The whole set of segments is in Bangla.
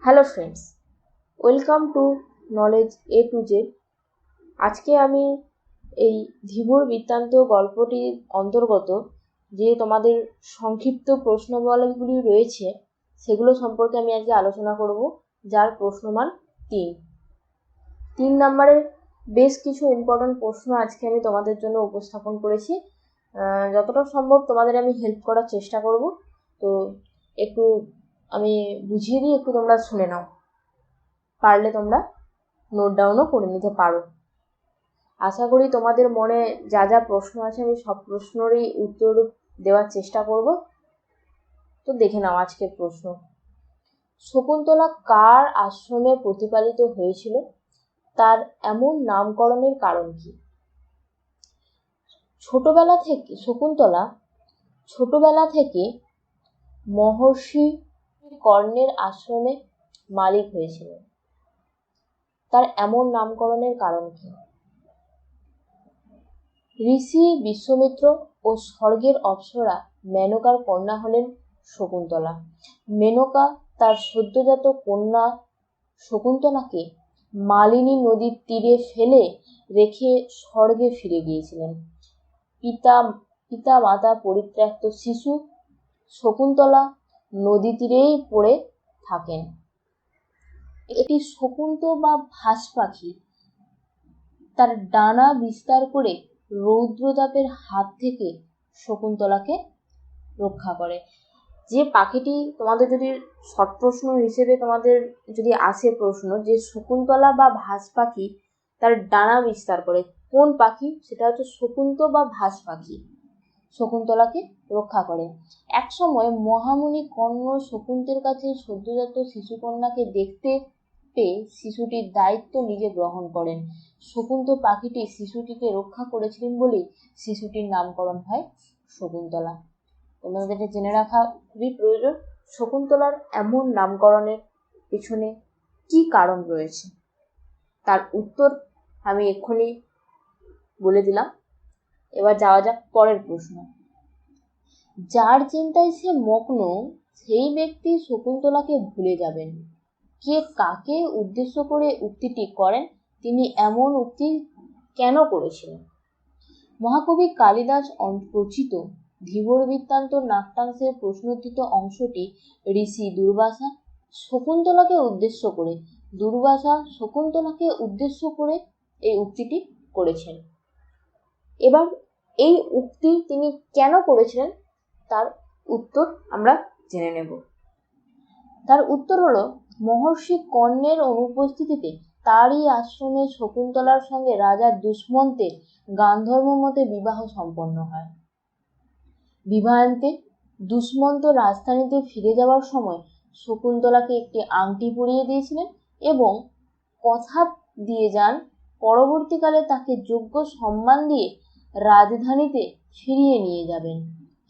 Hello friends, welcome to knowledge A to Z. আজকে আমি এই ধীবর বৃত্তান্ত গল্পটির অন্তর্গত যে তোমাদের সংক্ষিপ্ত প্রশ্নমালাগুলি রয়েছে সেগুলো সম্পর্কে আমি আজকে আলোচনা করব, যার প্রশ্নমান 3 নম্বরের বেশ কিছু ইম্পর্ট্যান্ট প্রশ্ন আজকে আমি তোমাদের জন্য উপস্থাপন করেছি। যতটা সম্ভব তোমাদের আমি হেল্প করার চেষ্টা করব। তো একটু আমি বুঝিয়ে দিই, একটু তোমরা শুনে নাও, পারলে তোমরা নোট ডাউনও করে নিতে পারো। আশা করি তোমাদের মনে যা যা প্রশ্ন আছে আমি সব প্রশ্নেরই উত্তর দেওয়ার চেষ্টা করব। তো দেখে নাও আজকের প্রশ্ন। শকুন্তলা কার আশ্রমে প্রতিপালিত হয়েছিল? তার এমন নামকরণের কারণ কি? শকুন্তলা ছোটবেলা থেকে মহর্ষি কর্ণের আশ্রমে মালিক হয়েছিলেন। তার এমন নামকরণের কারণ কি? ঋষি বিশ্বামিত্র ও স্বর্গের অপ্সরা মেনকার কন্যা হলেন শকুন্তলা। মেনকা তার সদ্যজাত কন্যা শকুন্তলাকে মালিনী নদীর তীরে ফেলে রেখে স্বর্গে ফিরে গিয়েছিলেন। পিতা মাতা পরিত্যক্ত শিশু শকুন্তলা নদী তীরেই পড়ে থাকেন। এটি শকুন্ত বা ভাস পাখি তার ডানা বিস্তার করে রৌদ্রতাপের হাত থেকে শকুন্তলাকে রক্ষা করে। যে পাখিটি তোমাদের যদি শর্ট প্রশ্ন হিসেবে তোমাদের যদি আসে প্রশ্ন যে শকুন্তলা বা ভাস পাখি তার ডানা বিস্তার করে, কোন পাখি? সেটা হচ্ছে শকুন্ত বা ভাস পাখি শকুন্তলাকে রক্ষা করে। এক সময় মহামুনি কর্ণ শকুন্তের কাছে সদ্যজাত শিশুকন্যাকে দেখতে পেয়ে শিশুটির দায়িত্ব নিজে গ্রহণ করেন। শকুন্ত পাখিটি শিশুটিকে রক্ষা করেছিলেন বলেই শিশুটির নামকরণ হয় শকুন্তলা। তোমাদের এটা জেনে রাখা খুবই প্রয়োজন। শকুন্তলার এমন নামকরণের পিছনে কি কারণ রয়েছে তার উত্তর আমি এক্ষুনি বলে দিলাম। এবার যাওয়া যাক পরের প্রশ্ন। যার চিন্তায় সে মগ্ন সেই ব্যক্তি শকুন্তলাকে ভুলে যাবেন। কে কাকে উদ্দেশ্য করে উক্তিটি করেন? তিনি এমন উক্তি কেন করেছিলেন? মহাকবি কালিদাস রচিত ধীবর বৃত্তান্ত নাট্যাংশের প্রশ্নোত্থিত অংশটি ঋষি দুর্বাসা শকুন্তলাকে উদ্দেশ্য করে এই উক্তিটি করেছেন। এবার এই উক্তি তিনি কেন করেছিলেন তার উত্তর আমরা জেনে নেব। তার উত্তর হলো, মহর্ষি কর্ণের অনুপস্থিতিতে তারই আশ্রমে শকুন্তলার সঙ্গে রাজা দুষ্মন্তের গান্ধর্ব মতে বিবাহ সম্পন্ন হয়। বিবাহান্তে দুষ্মন্ত রাজধানীতে ফিরে যাওয়ার সময় শকুন্তলাকে একটি আংটি পরিয়ে দিয়েছিলেন এবং কথা দিয়ে যান পরবর্তীকালে তাকে যোগ্য সম্মান দিয়ে রাজধানীতে ফিরিয়ে নিয়ে যাবেন।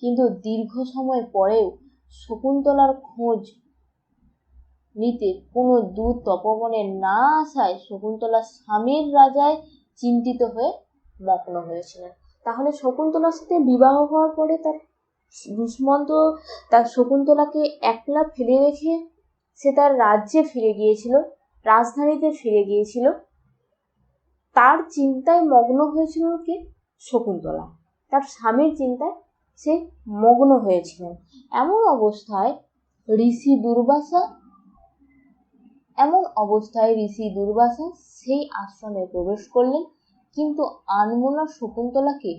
কিন্তু দীর্ঘ সময় পরেও শকুন্তলার খোঁজ নিতে কোনো দূত তপবনে না আসায় শকুন্তলা স্বামীর রাজায় চিন্তিত হয়ে মগ্ন হয়েছিলেন। তাহলে শকুন্তলার সাথে বিবাহ হওয়ার পরে তার দুষ্মন্ত তার শকুন্তলাকে একলা ফেলে রেখে সে তার রাজ্যে ফিরে গিয়েছিল, রাজধানীতে ফিরে গিয়েছিল। তার চিন্তায় মগ্ন হয়েছিল কে? শকুন্তলা। তার স্বামীর চিন্তায় সে মগ্ন হয়েছিলেন। এমন অবস্থায় ঋষি দুর্বাসা সেই আশ্রমে প্রবেশ করলেন, কিন্তু আনমনা শকুন্তলাকে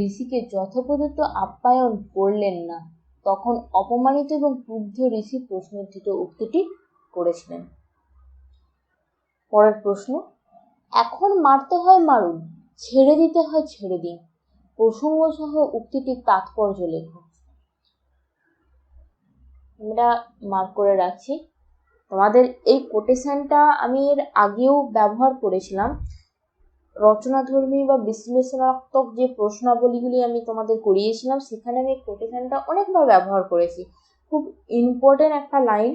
ঋষিকে যথোপযুক্ত আপ্যায়ন করলেন না। তখন অপমানিত এবং ক্রুদ্ধ ঋষি প্রশ্নোত্থিত উক্তিটি করেছিলেন। পরের প্রশ্ন। এখন মারতে হয় মারুন, ছেড়ে দিতে হয় ছেড়ে দিন। প্রসঙ্গ সহ উক্তিটির তাৎপর্য লেখো। আমরা মার্ক করে রাখছি। তোমাদের এই কোটেশনটা আমি এর আগেও ব্যবহার করেছিলাম। রচনাধর্মী বা বিশ্লেষণাত্মক যে প্রশ্নাবলীগুলি আমি তোমাদের করিয়েছিলাম সেখানে আমি কোটেশনটা অনেকবার ব্যবহার করেছি। খুব ইম্পর্টেন্ট একটা লাইন,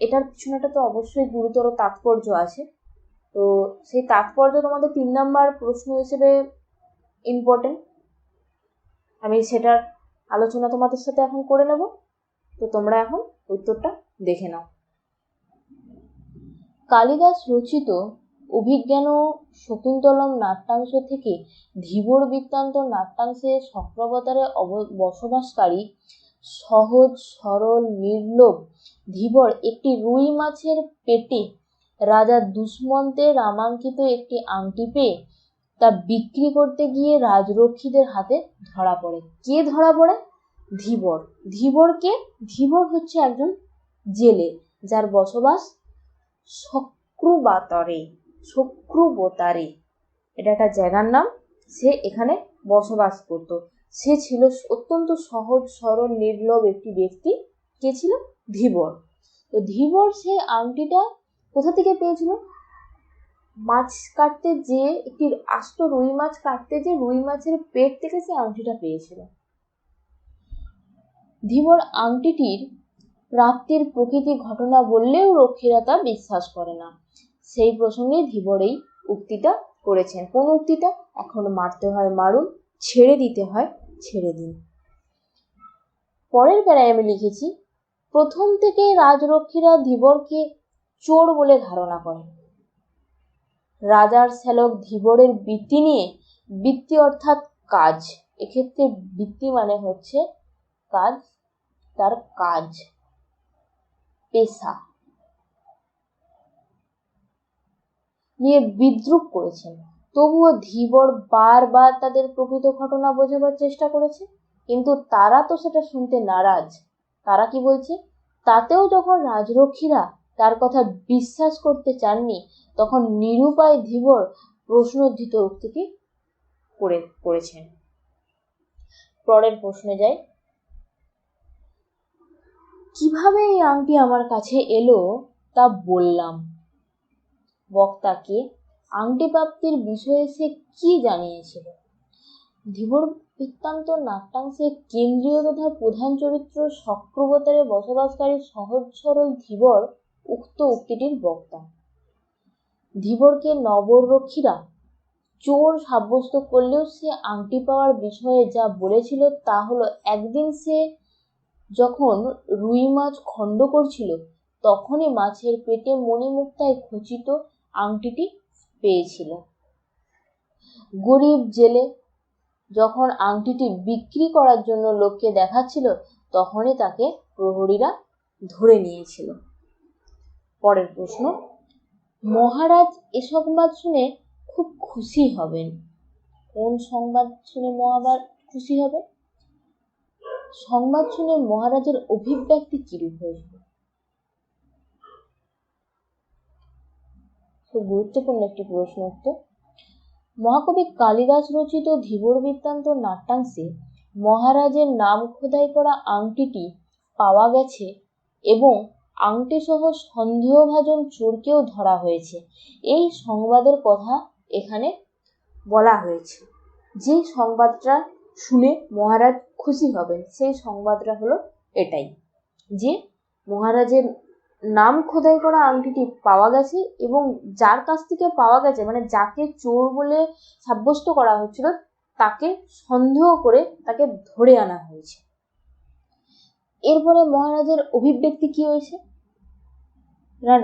এটার পিছনে তো অবশ্যই গুরুতর তাৎপর্য আছে। তো সেই তাৎপর্য তোমাদের 3 নম্বর প্রশ্ন হিসেবে ইম্পর্টেন্ট। আমি সেটার আলোচনা তোমাদের সাথে এখন করে নেব। তো তোমরা এখন উত্তরটা দেখে নাও। কালিদাস রচিত অভিজ্ঞান ও শকুন্তলম নাট্যাংশ থেকে ধীবর বৃত্তান্ত নাট্যাংশে চক্রাবতারে বসবাসকারী সহজ সরল নির্লোভ ধীবর একটি রুই মাছের পেটে রাজা দুষ্মন্তের নামাঙ্কিত একটি আংটি পেয়ে তা বিক্রি করতে গিয়ে রাজরক্ষীদের হাতে ধরা পড়ে। কে ধরা পড়ে? ধীবর। ধীবর কে? ধীবর হচ্ছে একজন জেলে, যার বসবাস চক্রুবতারে, এটা একটা জায়গার নাম। সে এখানে বসবাস করত। সে ছিল অত্যন্ত সহজ সরল নির্লোভ একটি ব্যক্তি। কে ছিল? ধীবর। তো ধীবর সেই আংটিটা কোথা থেকে পেয়েছিল? মাছ কাটতে যে একটি আস্ত রুই মাছ কাটতে যে রুই মাছের পেট থেকে সে আংটিটা পেয়েছিল। ধীবর আংটিটির প্রাপ্তির প্রকৃতি ঘটনা বললেও রক্ষীরা তা বিশ্বাস করে না। সেই প্রসঙ্গে ধীবর এই উক্তিটা করেছেন। কোন উক্তিটা? এখন মারতে হয় মারুন, ছেড়ে দিতে হয় ছেড়ে দিন। পরের প্যারায় আমি লিখেছি, প্রথম থেকে রাজরক্ষীরা ধীবরকে চোর বলে ধারণা করে। রাজার শ্যালক ধীবরের বৃত্তি নিয়ে, বৃত্তি অর্থাৎ কাজ, এক্ষেত্রে বৃত্তি মানে হচ্ছে কাজ, তার কাজ, পেশা নিয়ে বিদ্রূপ করেছেন। তবুও ধীবর বারবার তাদের প্রকৃত ঘটনা বোঝাবার চেষ্টা করেছে, কিন্তু তারা তো সেটা শুনতে নারাজ। তারা কি বলছে? তাতেও যখন রাজরক্ষীরা তার কথা বিশ্বাস করতে চাননি, তখন নিরুপায় ধীবর প্রশ্নোদ্ধৃত উক্তিটি করেছেন। পরের প্রশ্নে যাই। কিভাবে এই আংটি আমার কাছে এলো তা বললাম। বক্তাকে আংটি প্রাপ্তির বিষয়ে সে কি জানিয়েছিল? ধীবর বৃত্তান্ত নাট্যাংশের কেন্দ্রীয় তথা প্রধান চরিত্র চক্রবতারে বসবাসকারী সহজ সরল ধীবর উক্ত উক্তিটির বক্তা। ধীবরকে নগররক্ষীরা চোর সাব্যস্ত করলেও সে আংটি পাওয়ার বিষয়ে যা বলেছিল তা হলো, একদিন সে যখন রুই মাছ খণ্ড করছিল, তখনই মাছের পেটে মণিমুক্তায় খচিত আংটিটি পেয়েছিল। গরিব জেলে যখন আংটিটি বিক্রি করার জন্য লোককে দেখাচ্ছিল, তখনই তাকে প্রহরীরা ধরে নিয়েছিল। পরের প্রশ্ন, মহারাজ এ সংবাদ শুনে খুব খুশি হবেন। কোন সংবাদ শুনে মহারাজ খুশি হবে? সংবাদ শুনে মহারাজের অভিব্যক্তি কিরূপ হয়েছিল? খুব গুরুত্বপূর্ণ একটি প্রশ্ন উত্তর। মহাকবি কালিদাস রচিত ধীবর বৃত্তান্ত নাট্যাংশে মহারাজের নাম খোদাই করা আংটিটি পাওয়া গেছে এবং আংটি সহ সন্দেহভাজন চোরকেও ধরা হয়েছে, এই সংবাদের কথা এখানে বলা হয়েছে। যে সংবাদটা শুনে মহারাজ খুশি হবেন, সেই সংবাদটা হলো এটাই, যে মহারাজের নাম খোদাই করা আংটিটি পাওয়া গেছে এবং যার কাছ থেকে পাওয়া গেছে, মানে যাকে চোর বলে সাব্যস্ত করা হচ্ছিল, তাকে সন্দেহ করে তাকে ধরে আনা হয়েছে। এরপরে মহারাজের অভিব্যক্তি কি হয়েছে?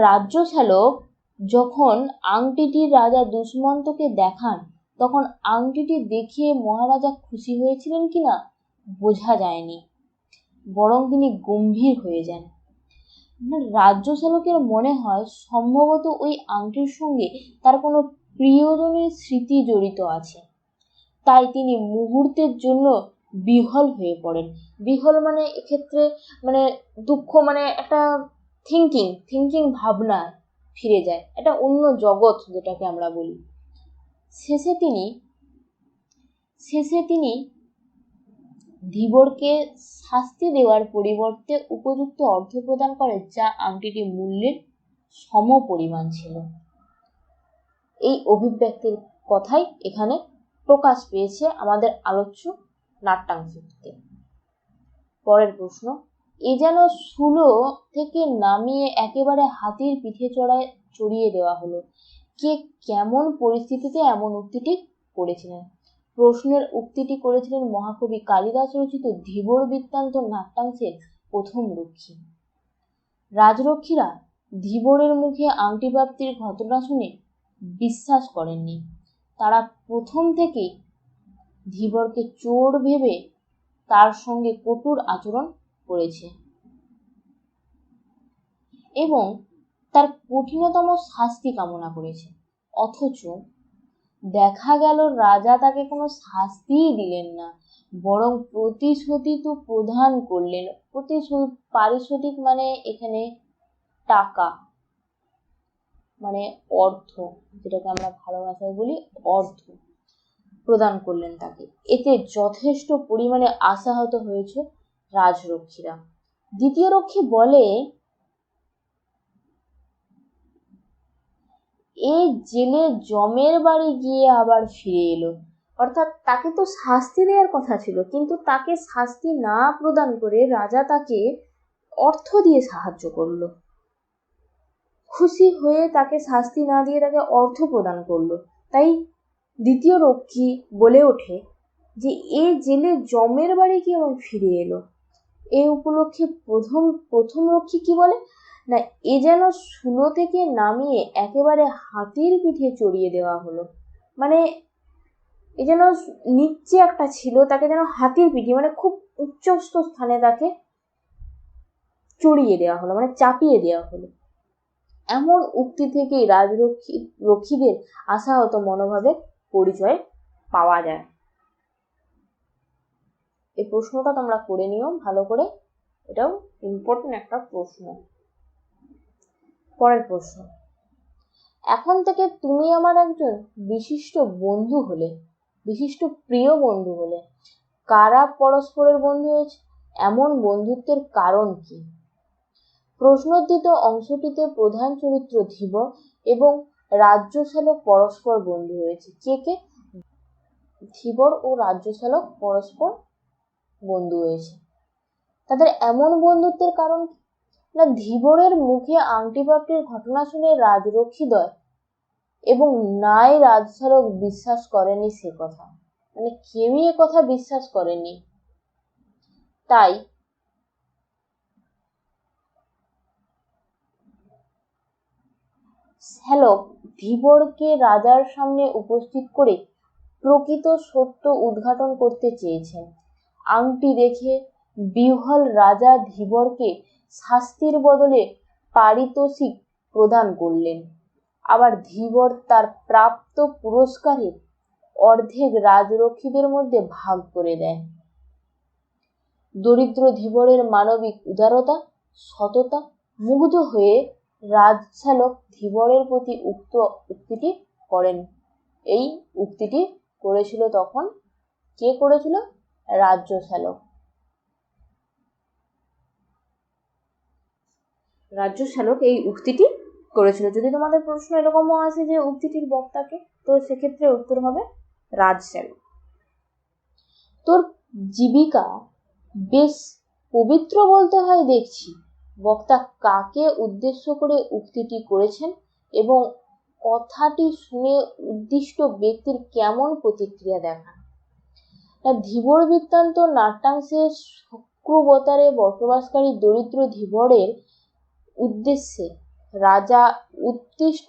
রাজ্য শ্যালক যখন আংটিটি রাজা দুষ্মন্তকে দেখান, তখন আংটিটি দেখিয়ে মহারাজা খুশি হয়েছিলেন কিনা বোঝা যায়নি, বরং তিনি গম্ভীর হয়ে যান। রাজ্য শ্যালকের মনে হয় সম্ভবত ওই আংটির সঙ্গে তার কোনো প্রিয়জনের স্মৃতি জড়িত আছে, তাই তিনি মুহূর্তের জন্য বিহ্বল হয়ে পড়েন। বিহ্বল মানে এক্ষেত্রে মানে দুঃখ, মানে একটা থিঙ্কিং ভাবনা ফিরে যায়, এটা অন্য জগৎ যেটাকে আমরা বলি। শেষে তিনি ধীবরকে শাস্তি দেওয়ার পরিবর্তে উপযুক্ত অর্থ প্রদান করে, যা আংটিটির মূল্যের সমপরিমাণ ছিল। এই অভিব্যক্তির কথাই এখানে প্রকাশ পেয়েছে আমাদের আলোচ্য নাট্যাংশটিতে। পরের প্রশ্ন, এ যেন সুলো থেকে নামিয়ে একেবারে হাতির পিঠে চড়িয়ে দেওয়া হলো। কে কেমন পরিস্থিতিতে এমন উক্তিটি করেছিলেন? প্রশ্নের উক্তিটি করেছিলেন মহাকবি কালিদাস রচিত ধীবর বৃত্তান্ত নাট্যাংশের প্রথম রক্ষী। রাজরক্ষীরা ধীবরের মুখে আংটি প্রাপ্তির ঘটনা শুনে বিশ্বাস করেননি। তারা প্রথম থেকেই ধীবরকে চোর ভেবে তার সঙ্গে কঠোর আচরণ করেছে এবং তার কঠিনতম শাস্তি কামনা করেছে। অথচ দেখা গেল রাজা তাকে কোনো শাস্তিই দিলেন না, বরং প্রতিশ্রুতি তো প্রদান করলেন। পারিশ্রমিক মানে এখানে টাকা, মানে অর্থ, যেটাকে আমরা ভালো ভাষায় বলি অর্থ প্রদান করলেন তাকে। এতে যথেষ্ট পরিমাণে আশাহত হয়েছে রাজরক্ষীরা। দ্বিতীয় রক্ষী বলে, এই জেলে জমের বাড়ি গিয়ে আবার ফিরে এলো। অর্থাৎ তাকে তো শাস্তি দেওয়ার কথা ছিল, কিন্তু তাকে শাস্তি না প্রদান করে রাজা তাকে অর্থ দিয়ে সাহায্য করলো। খুশি হয়ে তাকে শাস্তি না দিয়ে তাকে অর্থ প্রদান করলো। তাই দ্বিতীয় রক্ষী বলে ওঠে যে এ জেলে জমের বাড়ি গিয়ে আবার ফিরে এলো। এই উপলক্ষে প্রথম রক্ষী কি বলে না, এ যেন শুলো থেকে নামিয়ে একেবারে হাতির পিঠে চড়িয়ে দেওয়া হলো। মানে এ যেন নিচে একটা ছিল, তাকে যেন হাতির পিঠে, মানে খুব উচ্চস্থ স্থানে তাকে চড়িয়ে দেওয়া হলো, মানে চাপিয়ে দেওয়া হলো। এমন উক্তি থেকেই রক্ষীদের আশাহত মনোভাবের পরিচয় পাওয়া যায়। এই প্রশ্নটা তোমরা করে নিও ভালো করে, এটাও ইম্পর্টেন্ট একটা প্রশ্ন। পরের প্রশ্ন, এখন থেকে তুমি আমার একজন বিশিষ্ট বন্ধু হলে, বিশিষ্ট প্রিয় বন্ধু হলে। কারা পরস্পরের বন্ধু হয়েছে? এমন বন্ধুত্বের কারণ কি? প্রশ্নোত্থিত অংশটিতে প্রধান চরিত্র ধীবর এবং রাজ্যশালক পরস্পর বন্ধু হয়েছে। কে কে? ধীবর ও রাজ্যশালক পরস্পর বন্ধু হয়েছে। তাদের এমন বন্ধুত্বের কারণ না, ধীবরের মুখে আংটি প্রাপ্তির ঘটনা শুনে রাজরক্ষীদ্বয় এবং নাই রাজশালক বিশ্বাস করেনি সে কথা, মানে কেউই এ কথা বিশ্বাস করেনি। তাই শ্যালক ধীবরকে রাজার সামনে উপস্থিত করে প্রকৃত সত্য উদ্ঘাটন করতে চেয়েছেন। আংটি দেখে বিহ্বল রাজা ধীবরকে শাস্তির বদলে পারিতোষিক প্রদান করলেন। আবার ধীবর তার প্রাপ্ত পুরস্কারের অর্ধেক রাজরক্ষীদের মধ্যে ভাগ করে দেয়। দরিদ্র ধীবরের মানবিক উদারতা, সততা মুগ্ধ হয়ে রাজশালক ধীবরের প্রতি উক্তিটি করেন। এই উক্তিটি করেছিল তখন কে করেছিল? রাজ্যশালক। রাজ্যশালক এই উক্তিটি করেছিল। যদি তোমাদের প্রশ্ন এরকমও আসে যে উক্তিটির বক্তাকে, তো সেক্ষেত্রে উত্তর হবে রাজশালক। তোর জীবিকা বেশ পবিত্র বলতে হয় দেখছি। বক্তা কাকে উদ্দেশ্য করে উক্তিটি করেছেন এবং কথাটি শুনে উদ্দিষ্ট ব্যক্তির কেমন প্রতিক্রিয়া দেখান? ধীবর বৃত্তান্ত নাট্যাংশে চক্রবতারে বসবাসকারী দরিদ্র ধীবরের উদ্দেশ্যে রাজা উৎকৃষ্ট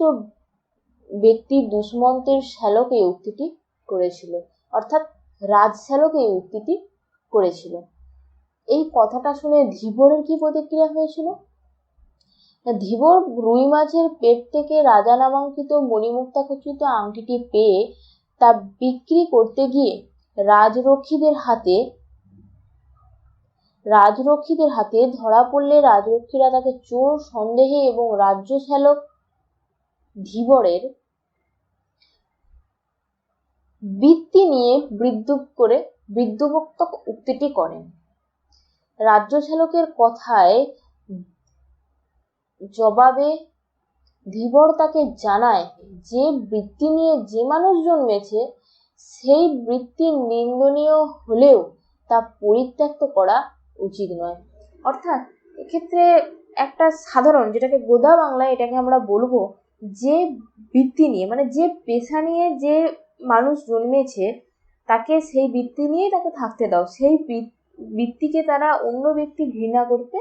ব্যক্তি দুষ্মন্তের শ্যালক এই উক্তিটি করেছিল। অর্থাৎ রাজশ্যালক এই উক্তিটি করেছিল। এই কথাটা শুনে ধীবরের কি প্রতিক্রিয়া হয়েছিল? ধীবর রুই মাছের পেট থেকে রাজা নামাঙ্কিত মণিমুক্তা খচিত আংটিটি পেয়ে তা বিক্রি করতে গিয়ে রাজরক্ষীদের হাতে ধরা পড়লে রাজরক্ষীরা তাকে চোর সন্দেহে এবং রাজ্যশালক ধীবরের বৃত্তি নিয়ে বিদ্রুপোক্ত উক্তিটি করেন। রাজ্যশালকের কথায় জবাবে ধীবর তাকে জানায় যে বৃত্তি নিয়ে যে মানুষ জন্মেছে সেই বৃত্তি নিন্দনীয় হলেও তা পরিত্যক্ত করা উচিত নয়। অর্থাৎ এক্ষেত্রে একটা সাধারণ, যেটাকে গোদা বাংলায় এটাকে আমরা বলবো, যে বৃত্তি নিয়ে, মানে যে পেশা নিয়ে যে মানুষ জন্মেছে তাকে সেই বৃত্তি নিয়ে তাকে থাকতে দাও। সেই বৃত্তিকে তারা অন্য ব্যক্তি ঘৃণা করতে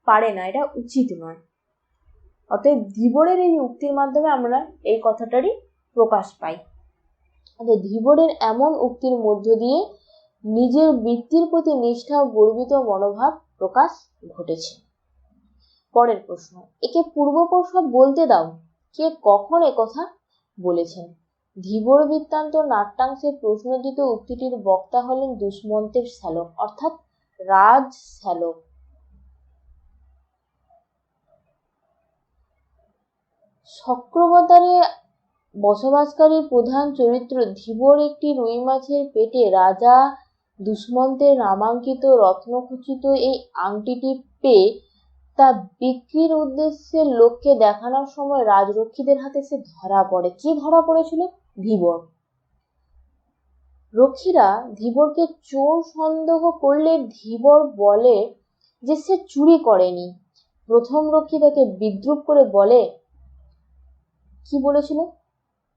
পারে না, এটা উচিত নয়। অতএব ধীবরের এই উক্তির মাধ্যমে আমরা এই কথাটারই প্রকাশ পাই। ধীবরের এমন উক্তির মধ্য দিয়ে নিজের বৃত্তির প্রতি নিষ্ঠা ও গর্বিত মনোভাব প্রকাশ ঘটেছে। পরের প্রশ্ন, একে পূর্বপ্রসব বলতে দাও, কে কখন একথা বলেছেন? ধীবর বৃত্তান্ত নাট্যাংশে প্রশ্নোদিত উক্তিটির বক্তা হলেন দুষ্মন্তের শ্যালক অর্থাৎ রাজ শ্যালক। চক্রবতারে বসবাসকারী প্রধান চরিত্র ধীবর একটি রুই মাছের পেটে রাজা দুষ্মন্তের নামাঙ্কিত রত্নখচিত এই আংটিটি পেয়ে তা বিক্রির উদ্দেশ্যে লোককে দেখানোর সময় রাজরক্ষীদের হাতে সে ধরা পড়ে। কে ধরা পড়েছিল? ধীবর। রক্ষীরা ধীবরকে চোর সন্দেহ করলে ধীবর বলে যে সে চুরি করেনি। প্রথম রক্ষী তাকে বিদ্রুপ করে বলে, কি বলেছিল?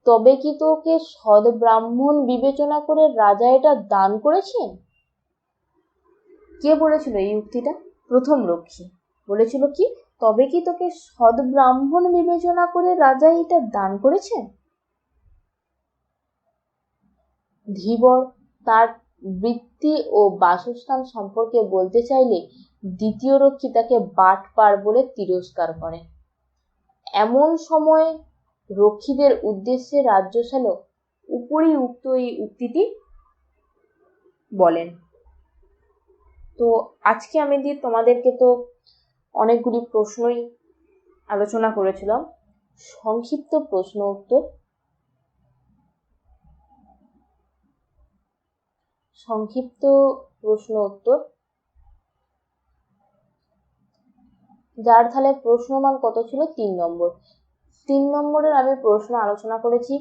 তবে কি তোকে সৎ ব্রাহ্মণ বিবেচনা করে রাজা এটা দান করেছেন? কে বলেছিল এই উক্তিটা? প্রথম রক্ষী বলেছিল কি, তবে কি তোকে সৎ ব্রাহ্মণ বিবেচনা করে রাজা এটা দান করেছেন? ধীবর তার বৃত্তি ও বাসস্থান সম্পর্কে বলতে চাইলে দ্বিতীয় রক্ষী তাকে বাটপার বলে তিরস্কার করে। এমন সময় রক্ষীদের উদ্দেশ্যে রাজ্যশালক উপরিউক্ত এই উক্তিটি বলেন। তো আজকে আমি তোমাদেরকে তো অনেকগুলি প্রশ্নই আলোচনা করেছিলাম, সংক্ষিপ্ত প্রশ্ন উত্তর। যার তাহলে প্রশ্নমান কত ছিল? 3 নম্বর। 3 নম্বরের আমি প্রশ্ন আলোচনা করেছি।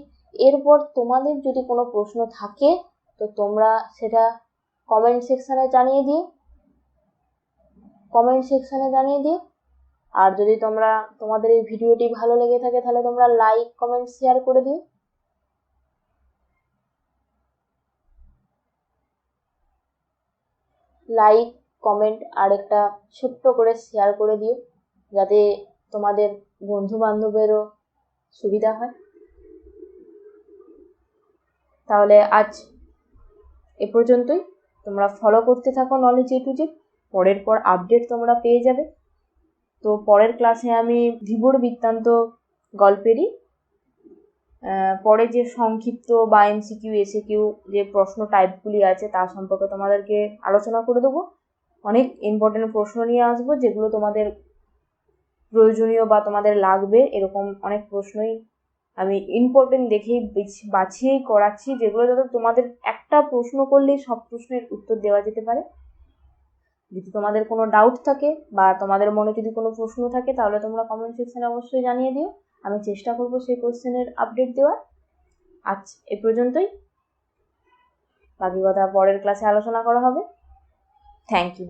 এরপর তোমাদের যদি কোনো প্রশ্ন থাকে তো তোমরা সেটা কমেন্ট সেকশনে জানিয়ে দিও। আর যদি তোমাদের এই ভিডিওটি ভালো লেগে থাকে তাহলে তোমরা লাইক, কমেন্ট, শেয়ার করে দিও। লাইক, কমেন্ট আর একটা ছোট্ট করে শেয়ার করে দিও, যাতে তোমাদের বন্ধু বান্ধবেরও সুবিধা হয়। তাহলে আজ এ পর্যন্তই। তোমরা ফলো করতে থাকো নলেজ এ টু জেড, পরের পর আপডেট তোমরা পেয়ে যাবে। তো পরের ক্লাসে আমি ধীবর বৃত্তান্ত গল্পেরই পরে যে সংক্ষিপ্ত বা এমসিকিউ, এসিকিউ যে প্রশ্ন টাইপগুলি আছে তার সম্পর্কে তোমাদেরকে আলোচনা করে দেবো। অনেক ইম্পর্টেন্ট প্রশ্ন নিয়ে আসবো যেগুলো তোমাদের প্রয়োজনীয় বা তোমাদের লাগবে, এরকম অনেক প্রশ্নই আমি ইম্পর্টেন্ট দেখেই বাছিয়েই করাচ্ছি, যেগুলো যাতে তোমাদের একটা প্রশ্ন করলেই সব প্রশ্নের উত্তর দেওয়া যেতে পারে। যদি তোমাদের কোনো ডাউট থাকে বা তোমাদের মনে যদি কোনো প্রশ্ন থাকে তাহলে তোমরা কমেন্ট সেকশনে অবশ্যই জানিয়ে দিও। আমি চেষ্টা করবো সেই কোশ্চেনের আপডেট দেওয়ার। আজ এ পর্যন্তই, বাকি কথা পরের ক্লাসে আলোচনা করা হবে। Thank you.